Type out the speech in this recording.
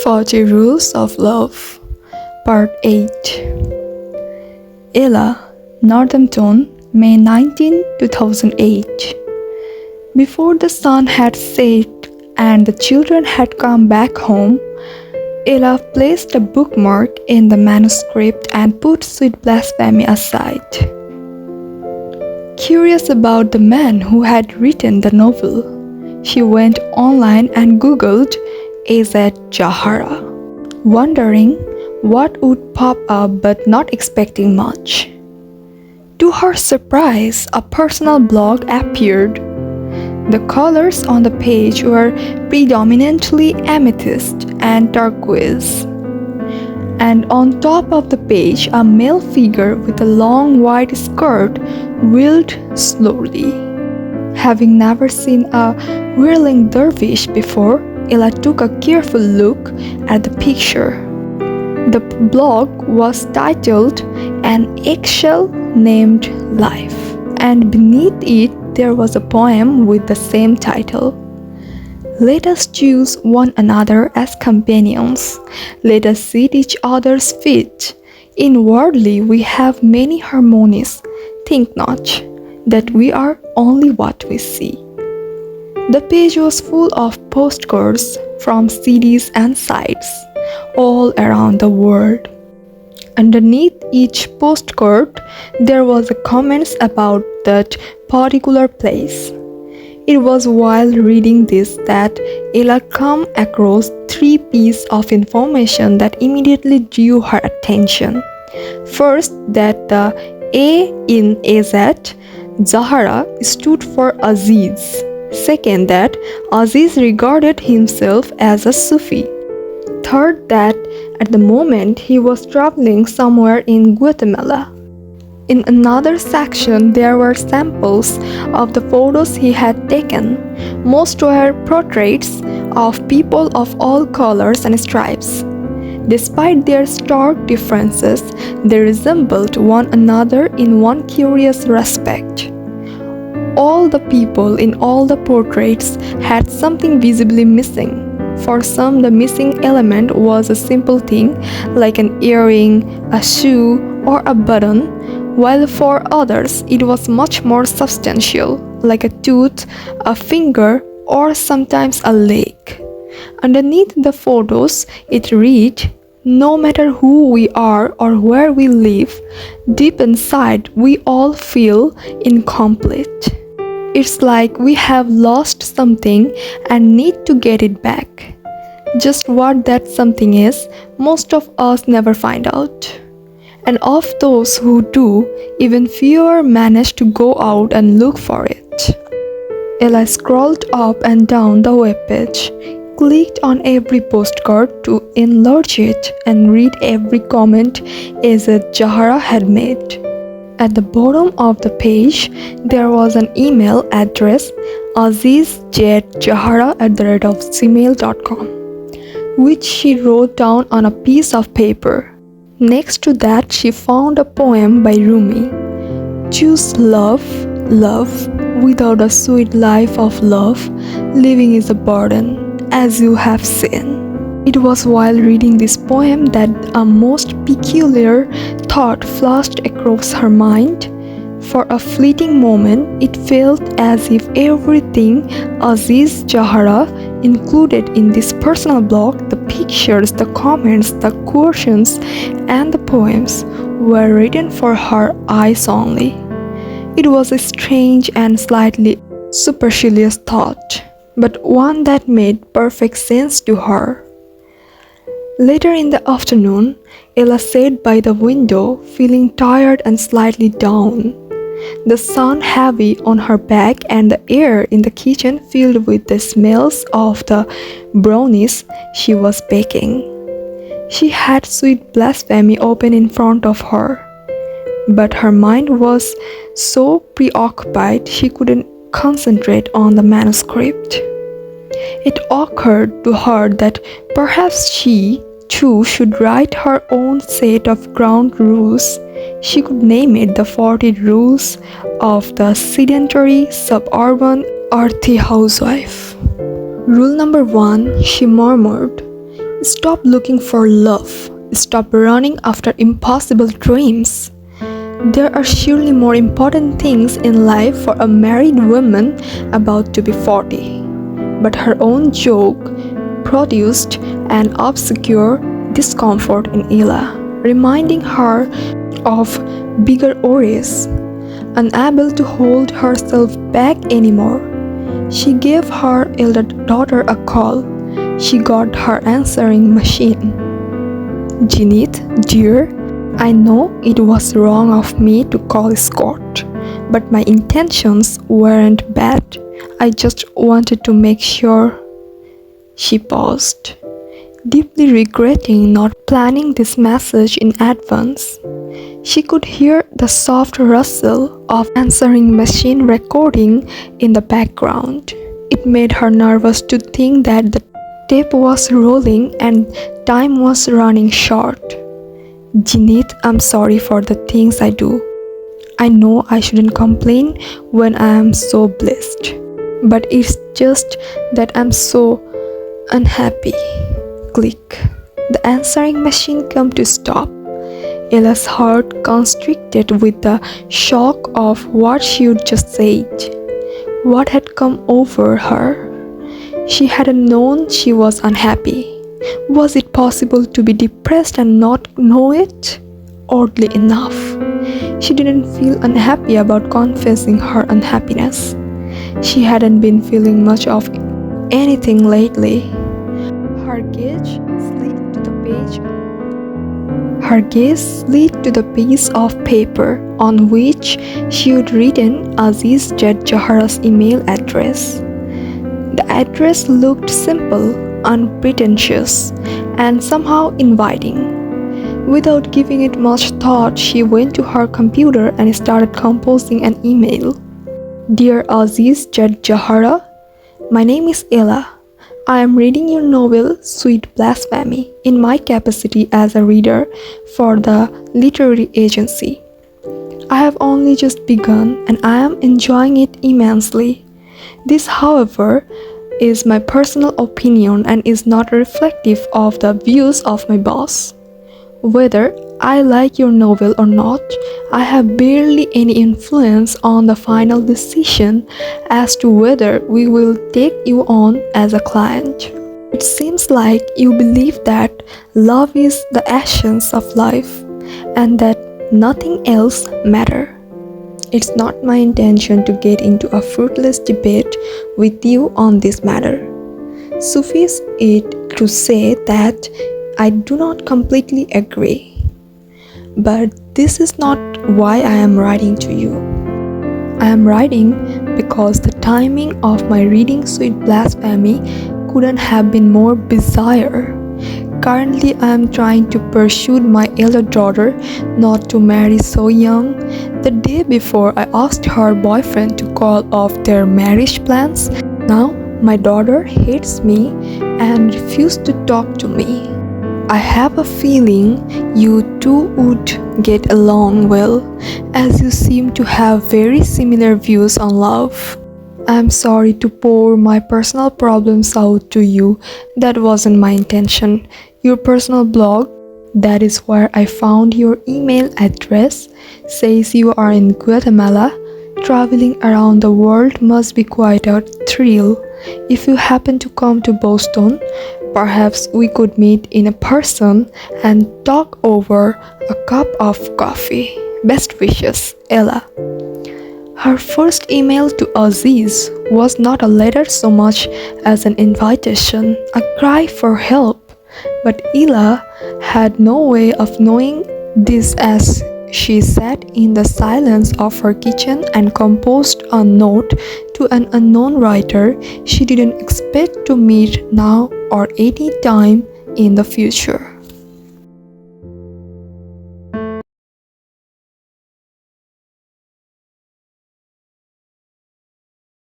40 Rules of Love, Part 8. Ella, Northampton, May 19, 2008. Before the sun had set and the children had come back home, Ella placed a bookmark in the manuscript and put sweet blasphemy aside. Curious about the man who had written the novel, she went online and googled Azad Jahara, wondering what would pop up but not expecting much. To her surprise, a personal blog appeared. The colors on the page were predominantly amethyst and turquoise. And on top of the page, a male figure with a long white skirt wheeled slowly. Having never seen a whirling dervish before, Ella took a careful look at the picture. The blog was titled "An Eggshell Named Life," and beneath it there was a poem with the same title. Let us choose one another as companions. Let us sit each other's feet. Inwardly we have many harmonies. Think not that we are only what we see. The page was full of postcards from cities and sites all around the world. Underneath each postcard, there was a comments about that particular place. It was while reading this that Ella came across 3 pieces of information that immediately drew her attention. First, that the A in Azad Jahara stood for Aziz. Second, that Aziz regarded himself as a Sufi. Third, that at the moment he was traveling somewhere in Guatemala. In another section, there were samples of the photos he had taken. Most were portraits of people of all colors and stripes. Despite their stark differences, they resembled one another in one curious respect. All the people in all the portraits had something visibly missing. For some, the missing element was a simple thing like an earring, a shoe, or a button, while for others it was much more substantial, like a tooth, a finger, or sometimes a leg. Underneath the photos, it read, "No matter who we are or where we live, deep inside we all feel incomplete. It's like we have lost something and need to get it back." Just what that something is, most of us never find out. And of those who do, even fewer manage to go out and look for it. Ella scrolled up and down the webpage, clicked on every postcard to enlarge it and read every comment Azad Jahara had made. At the bottom of the page, there was an email address azizjahara@gmail.com, which she wrote down on a piece of paper. Next to that, she found a poem by Rumi. Choose love, love, without a sweet life of love, living is a burden, as you have seen. It was while reading this poem that a most peculiar thought flashed across her mind. For a fleeting moment, it felt as if everything Aziz Jahara included in this personal blog, the pictures, the comments, the quotations, and the poems, were written for her eyes only. It was a strange and slightly supercilious thought, but one that made perfect sense to her. Later in the afternoon, Ella sat by the window, feeling tired and slightly down. The sun heavy on her back and the air in the kitchen filled with the smells of the brownies she was baking. She had sweet blasphemy open in front of her, but her mind was so preoccupied she couldn't concentrate on the manuscript. It occurred to her that perhaps she too should write her own set of ground rules. She could name it the 40 Rules of the Sedentary Suburban Earthy Housewife. Rule number 1, she murmured, Stop looking for love. Stop running after impossible dreams. There are surely more important things in life for a married woman about to be 40. But her own joke produced an obscure discomfort in Ella, reminding her of bigger worries. Unable to hold herself back anymore, she gave her elder daughter a call. She got her answering machine. Jeanette, dear, I know it was wrong of me to call Scott, but my intentions weren't bad. I just wanted to make sure. She paused, deeply regretting not planning this message in advance. She could hear the soft rustle of answering machine recording in the background. It made her nervous to think that the tape was rolling and time was running short. Jeanette, I'm sorry for the things I do. I know I shouldn't complain when I am so blessed, but it's just that I'm so unhappy. Click. The answering machine came to stop. Ella's heart constricted with the shock of what she had just said. What had come over her? She hadn't known she was unhappy. Was it possible to be depressed and not know it? Oddly enough, she didn't feel unhappy about confessing her unhappiness. She hadn't been feeling much of anything lately. Her gaze slid to the piece of paper on which she had written Aziz Jet Jahara's email address. The address looked simple, unpretentious, and somehow inviting. Without giving it much thought, she went to her computer and started composing an email. Dear Aziz Jet Jahara, my name is Ella. I am reading your novel Sweet Blasphemy in my capacity as a reader for the literary agency. I have only just begun and I am enjoying it immensely. This, however, is my personal opinion and is not reflective of the views of my boss. Whether I like your novel or not, I have barely any influence on the final decision as to whether we will take you on as a client. It seems like you believe that love is the essence of life and that nothing else matters. It's not my intention to get into a fruitless debate with you on this matter. Suffice it to say that I do not completely agree. But this is not why I am writing to you. I am writing because the timing of my reading Sweet Blasphemy couldn't have been more bizarre. Currently, I am trying to persuade my elder daughter not to marry so young. The day before, I asked her boyfriend to call off their marriage plans. Now, my daughter hates me and refuses to talk to me. I have a feeling you two would get along well, as you seem to have very similar views on love. I'm sorry to pour my personal problems out to you. That wasn't my intention. Your personal blog, that is where I found your email address, says you are in Guatemala. Traveling around the world must be quite a thrill. If you happen to come to Boston, perhaps we could meet in person and talk over a cup of coffee. Best wishes, Ella. Her first email to Aziz was not a letter so much as an invitation, a cry for help. But Ella had no way of knowing this as she sat in the silence of her kitchen and composed a note to an unknown writer she didn't expect to meet now or any time in the future.